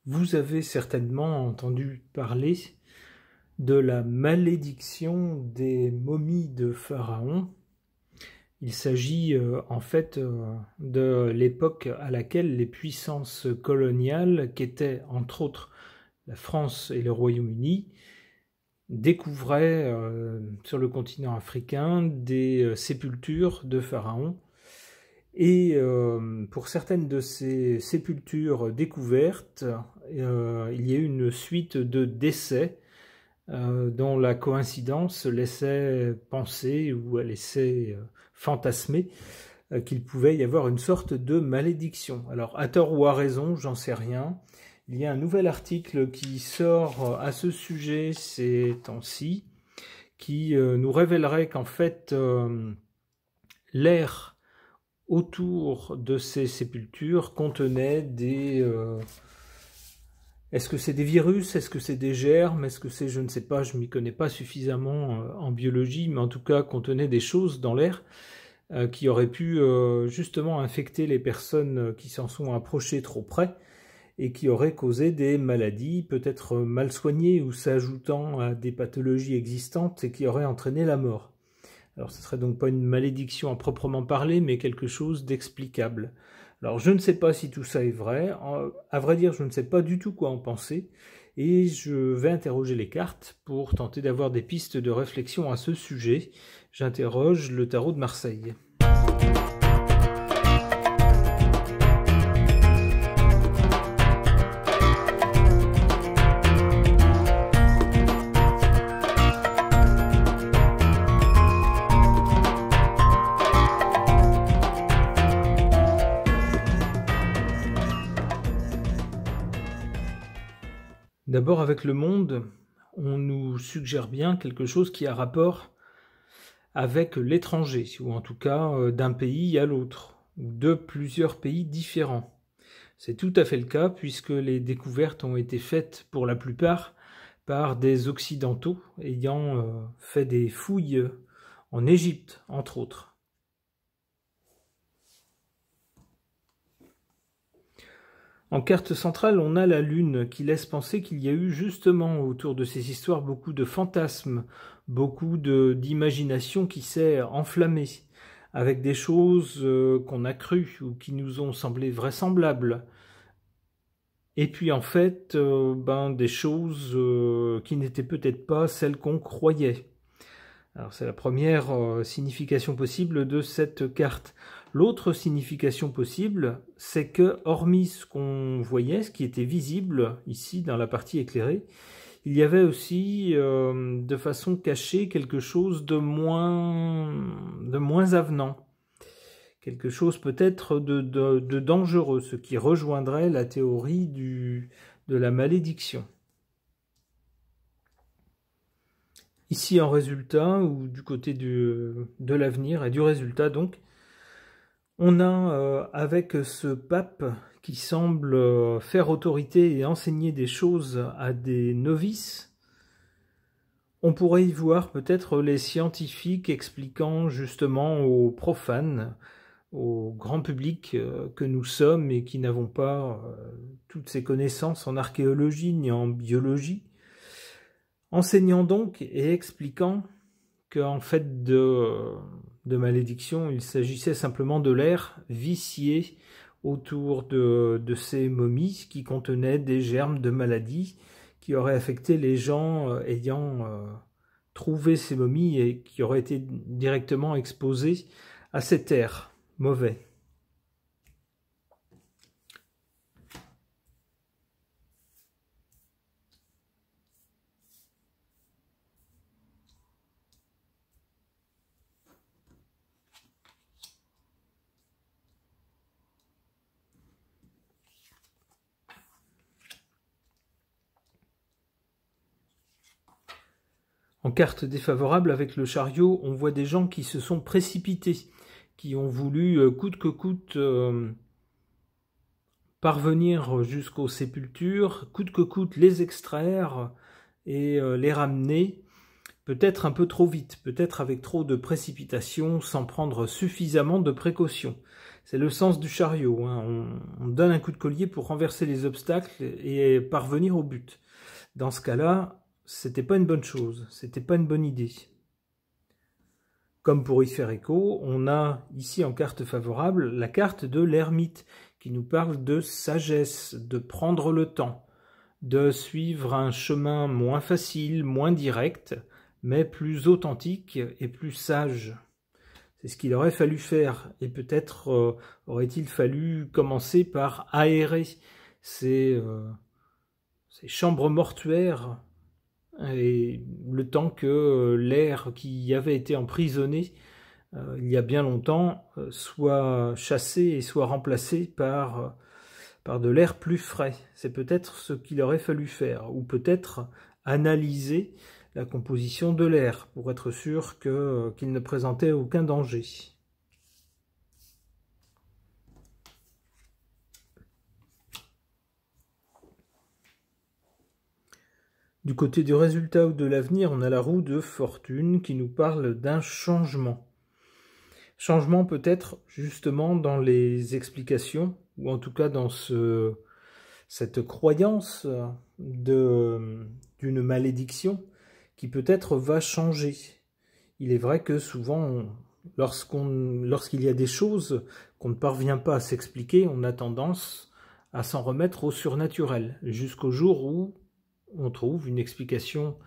Vous avez certainement entendu parler de la malédiction des momies de Pharaon. Il s'agit en fait de l'époque à laquelle les puissances coloniales, qui étaient entre autres la France et le Royaume-Uni, découvraient sur le continent africain des sépultures de Pharaon. Et pour certaines de ces sépultures découvertes, il y a eu une suite de décès dont la coïncidence laissait penser ou laissait fantasmer qu'il pouvait y avoir une sorte de malédiction. Alors, à tort ou à raison, j'en sais rien. Il y a un nouvel article qui sort à ce sujet ces temps-ci, qui nous révélerait qu'en fait, l'air autour de ces sépultures contenait des... est-ce que c'est des virus? Est-ce que c'est des germes? Est-ce que c'est... je ne sais pas, je ne m'y connais pas suffisamment en biologie, mais en tout cas contenait des choses dans l'air qui auraient pu justement infecter les personnes qui s'en sont approchées trop près et qui auraient causé des maladies peut-être mal soignées ou s'ajoutant à des pathologies existantes et qui auraient entraîné la mort. Alors ce ne serait donc pas une malédiction à proprement parler, mais quelque chose d'explicable. Alors je ne sais pas si tout ça est vrai, à vrai dire je ne sais pas du tout quoi en penser, et je vais interroger les cartes pour tenter d'avoir des pistes de réflexion à ce sujet. J'interroge le tarot de Marseille. D'abord, avec le monde, on nous suggère bien quelque chose qui a rapport avec l'étranger, ou en tout cas d'un pays à l'autre, ou de plusieurs pays différents. C'est tout à fait le cas puisque les découvertes ont été faites pour la plupart par des Occidentaux ayant fait des fouilles en Égypte, entre autres. En carte centrale, on a la Lune qui laisse penser qu'il y a eu justement autour de ces histoires beaucoup de fantasmes, beaucoup d'imagination qui s'est enflammée, avec des choses qu'on a crues ou qui nous ont semblé vraisemblables. Et puis en fait, des choses qui n'étaient peut-être pas celles qu'on croyait. Alors c'est la première signification possible de cette carte. L'autre signification possible, c'est que, hormis ce qu'on voyait, ce qui était visible ici dans la partie éclairée, il y avait aussi, de façon cachée, quelque chose de moins avenant. Quelque chose peut-être de dangereux, ce qui rejoindrait la théorie de la malédiction. Ici, en résultat, ou du côté de l'avenir et du résultat, donc, on a, avec ce pape qui semble faire autorité et enseigner des choses à des novices, on pourrait y voir peut-être les scientifiques expliquant justement aux profanes, au grand public que nous sommes et qui n'avons pas toutes ces connaissances en archéologie ni en biologie, enseignant donc et expliquant qu'en fait de malédiction, il s'agissait simplement de l'air vicié autour de ces momies qui contenaient des germes de maladie qui auraient affecté les gens ayant trouvé ces momies et qui auraient été directement exposés à cet air mauvais. En carte défavorable, avec le chariot, on voit des gens qui se sont précipités, qui ont voulu, coûte que coûte, parvenir jusqu'aux sépultures, coûte que coûte les extraire et les ramener. peut-être un peu trop vite, peut-être avec trop de précipitation, sans prendre suffisamment de précautions. C'est le sens du chariot, hein. On donne un coup de collier pour renverser les obstacles et parvenir au but. Dans ce cas-là, c'était pas une bonne chose, c'était pas une bonne idée. Comme pour y faire écho, on a ici en carte favorable la carte de l'ermite qui nous parle de sagesse, de prendre le temps, de suivre un chemin moins facile, moins direct, mais plus authentique et plus sage. C'est ce qu'il aurait fallu faire, et peut-être aurait-il fallu commencer par aérer ces chambres mortuaires, et le temps que l'air qui y avait été emprisonné il y a bien longtemps soit chassé et soit remplacé par de l'air plus frais. C'est peut-être ce qu'il aurait fallu faire, ou peut-être analyser la composition de l'air pour être sûr qu'il ne présentait aucun danger. Du côté du résultat ou de l'avenir, on a la roue de fortune qui nous parle d'un changement. Changement peut-être justement dans les explications, ou en tout cas dans cette croyance d'une malédiction qui peut-être va changer. Il est vrai que souvent, lorsqu'il y a des choses qu'on ne parvient pas à s'expliquer, on a tendance à s'en remettre au surnaturel, jusqu'au jour où on trouve une explication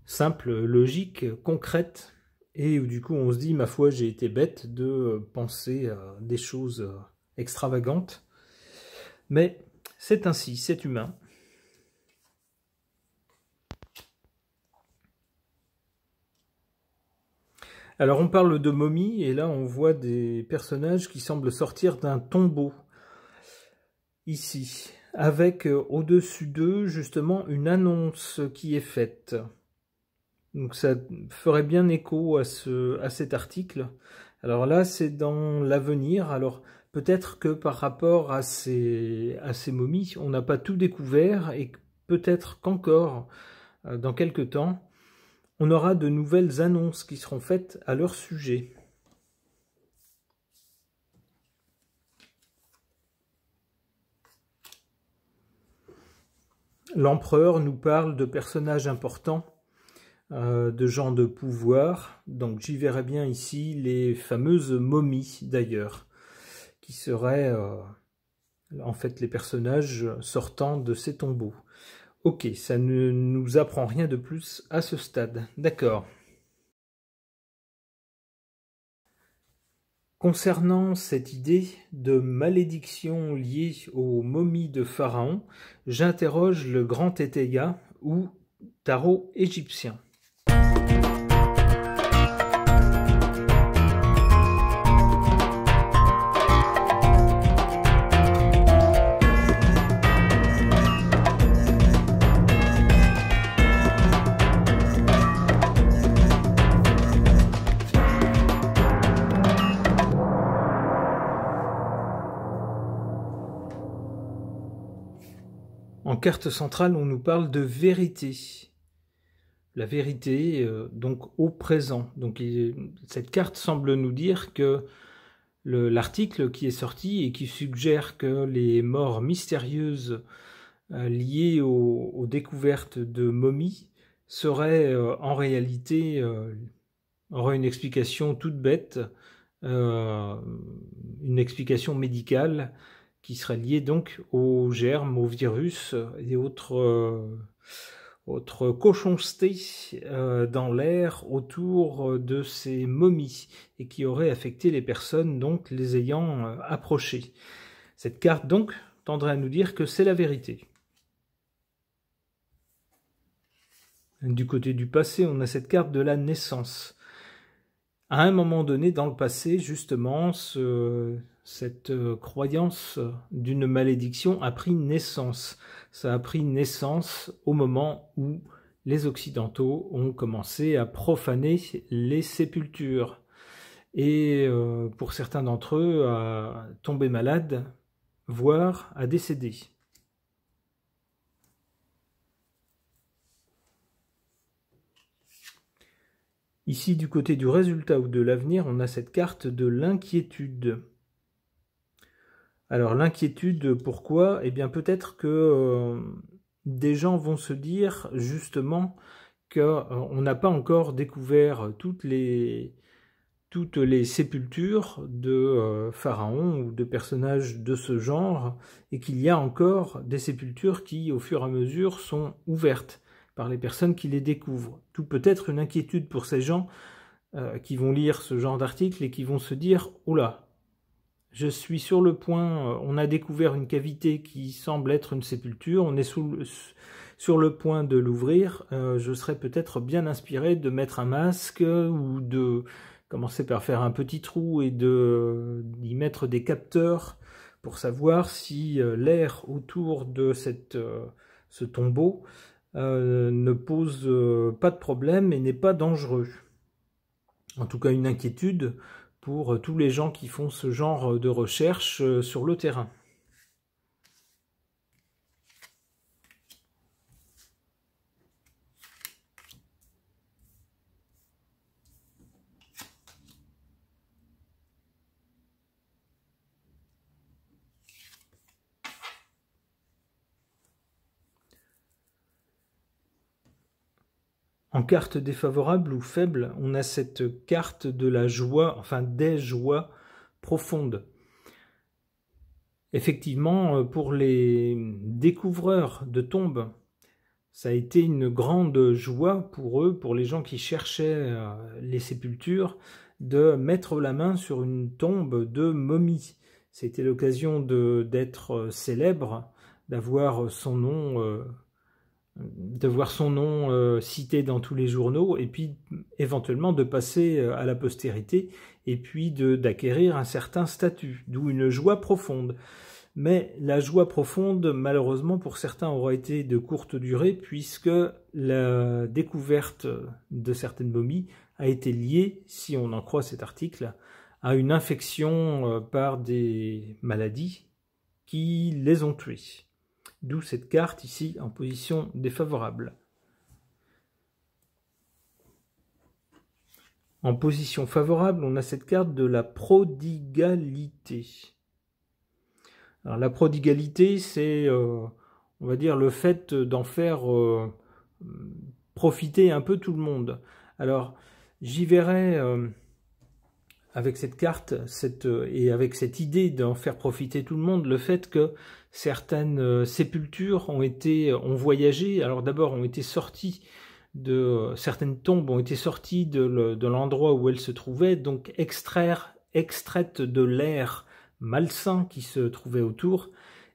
simple, logique, concrète, et où du coup on se dit, ma foi, j'ai été bête de penser à des choses extravagantes. Mais c'est ainsi, c'est humain. Alors on parle de momies, et là on voit des personnages qui semblent sortir d'un tombeau, ici, avec au-dessus d'eux justement une annonce qui est faite. Donc ça ferait bien écho à cet article. Alors là c'est dans l'avenir, alors peut-être que par rapport à ces momies, on n'a pas tout découvert, et peut-être qu'encore, dans quelque temps, on aura de nouvelles annonces qui seront faites à leur sujet. L'empereur nous parle de personnages importants, de gens de pouvoir, donc j'y verrais bien ici les fameuses momies d'ailleurs, qui seraient en fait les personnages sortant de ces tombeaux. Ok, ça ne nous apprend rien de plus à ce stade, d'accord. Concernant cette idée de malédiction liée aux momies de Pharaon, j'interroge le grand Tétéya ou tarot égyptien. En carte centrale, on nous parle de vérité. La vérité, donc au présent. Donc cette carte semble nous dire que l'article qui est sorti et qui suggère que les morts mystérieuses liées aux découvertes de momies seraient en réalité auraient une explication toute bête, une explication médicale qui serait liée donc aux germes, aux virus et autres cochoncetés dans l'air autour de ces momies et qui auraient affecté les personnes donc les ayant approchées. Cette carte donc tendrait à nous dire que c'est la vérité. Du côté du passé, on a cette carte de la naissance. À un moment donné dans le passé, justement, cette croyance d'une malédiction a pris naissance. Ça a pris naissance au moment où les Occidentaux ont commencé à profaner les sépultures. Et pour certains d'entre eux, à tomber malade, voire à décéder. Ici, du côté du résultat ou de l'avenir, on a cette carte de l'inquiétude. Alors l'inquiétude, pourquoi? Eh bien peut-être que des gens vont se dire justement qu'on n'a pas encore découvert toutes les sépultures de pharaons ou de personnages de ce genre, et qu'il y a encore des sépultures qui, au fur et à mesure, sont ouvertes par les personnes qui les découvrent. Tout peut être une inquiétude pour ces gens qui vont lire ce genre d'article et qui vont se dire « Oula, je suis sur le point, on a découvert une cavité qui semble être une sépulture, on est sur le point de l'ouvrir, je serais peut-être bien inspiré de mettre un masque ou de commencer par faire un petit trou et d'y mettre des capteurs pour savoir si l'air autour de ce tombeau ne pose pas de problème et n'est pas dangereux. En tout cas, une inquiétude pour tous les gens qui font ce genre de recherche sur le terrain. En carte défavorable ou faible, on a cette carte de la joie, enfin des joies profondes. Effectivement, pour les découvreurs de tombes, ça a été une grande joie pour eux, pour les gens qui cherchaient les sépultures, de mettre la main sur une tombe de momie. C'était l'occasion d'être célèbre, d'avoir son nom cité dans tous les journaux, et puis éventuellement de passer à la postérité, et puis d'acquérir un certain statut, d'où une joie profonde. Mais la joie profonde, malheureusement pour certains, aura été de courte durée, puisque la découverte de certaines momies a été liée, si on en croit cet article, à une infection par des maladies qui les ont tués. D'où cette carte ici en position défavorable. En position favorable, on a cette carte de la prodigalité. Alors, la prodigalité, c'est, on va dire, le fait d'en faire profiter un peu tout le monde. Alors, j'y verrai avec cette carte et avec cette idée d'en faire profiter tout le monde, le fait que certaines sépultures ont voyagé. Alors d'abord, ont été sorties certaines tombes ont été sorties de l'endroit où elles se trouvaient, donc extraites de l'air malsain qui se trouvait autour,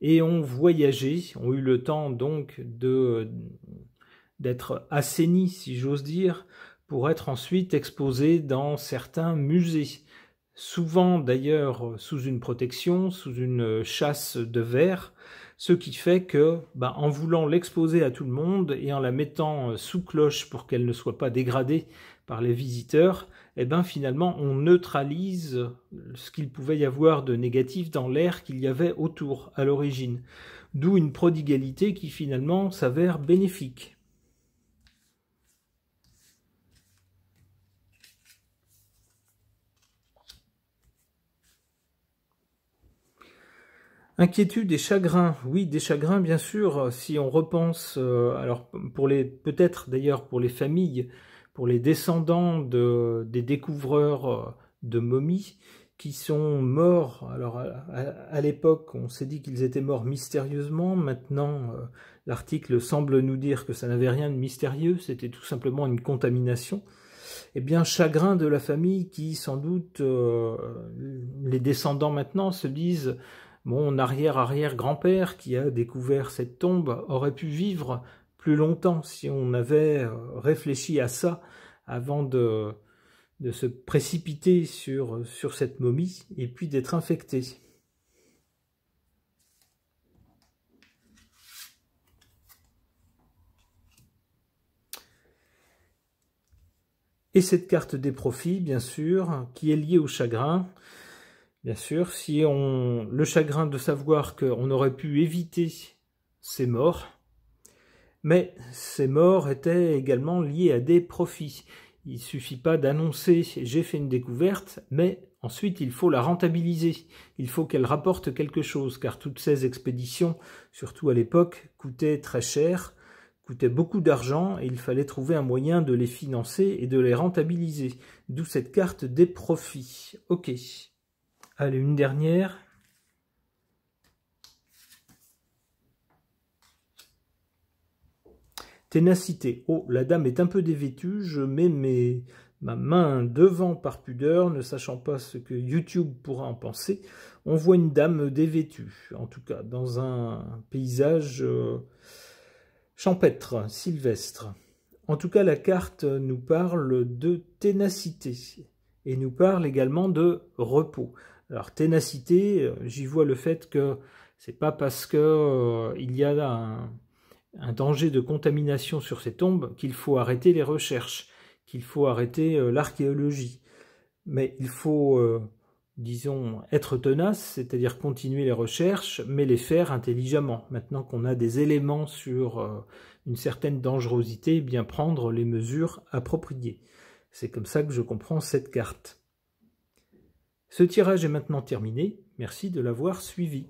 et ont voyagé, ont eu le temps donc d'être assainies, si j'ose dire, pour être ensuite exposées dans certains musées. Souvent d'ailleurs sous une protection, sous une chasse de verre, ce qui fait que, en voulant l'exposer à tout le monde et en la mettant sous cloche pour qu'elle ne soit pas dégradée par les visiteurs, finalement on neutralise ce qu'il pouvait y avoir de négatif dans l'air qu'il y avait autour à l'origine. D'où une prodigalité qui finalement s'avère bénéfique. Inquiétude et chagrin, oui, des chagrins bien sûr, si on repense, alors peut-être d'ailleurs pour les familles, pour les descendants des découvreurs de momies qui sont morts. Alors à l'époque, on s'est dit qu'ils étaient morts mystérieusement, maintenant l'article semble nous dire que ça n'avait rien de mystérieux, c'était tout simplement une contamination. Eh bien, chagrin de la famille qui, sans doute, les descendants maintenant se disent... Mon arrière-arrière-grand-père qui a découvert cette tombe aurait pu vivre plus longtemps si on avait réfléchi à ça avant de se précipiter sur cette momie et puis d'être infecté. Et cette carte des profits, bien sûr, qui est liée au chagrin. Bien sûr, si le chagrin de savoir qu'on aurait pu éviter ces morts, mais ces morts étaient également liés à des profits. Il ne suffit pas d'annoncer « j'ai fait une découverte », mais ensuite il faut la rentabiliser. Il faut qu'elle rapporte quelque chose, car toutes ces expéditions, surtout à l'époque, coûtaient très cher, coûtaient beaucoup d'argent, et il fallait trouver un moyen de les financer et de les rentabiliser. D'où cette carte des profits. Ok. Allez, une dernière. Ténacité. Oh, la dame est un peu dévêtue, je mets ma main devant par pudeur, ne sachant pas ce que YouTube pourra en penser. On voit une dame dévêtue, en tout cas, dans un paysage champêtre, sylvestre. En tout cas, la carte nous parle de ténacité et nous parle également de repos. Alors, ténacité, j'y vois le fait que c'est pas parce que il y a un danger de contamination sur ces tombes qu'il faut arrêter les recherches, qu'il faut arrêter l'archéologie. Mais il faut, disons, être tenace, c'est-à-dire continuer les recherches, mais les faire intelligemment. Maintenant qu'on a des éléments sur une certaine dangerosité, eh bien prendre les mesures appropriées. C'est comme ça que je comprends cette carte. Ce tirage est maintenant terminé. Merci de l'avoir suivi.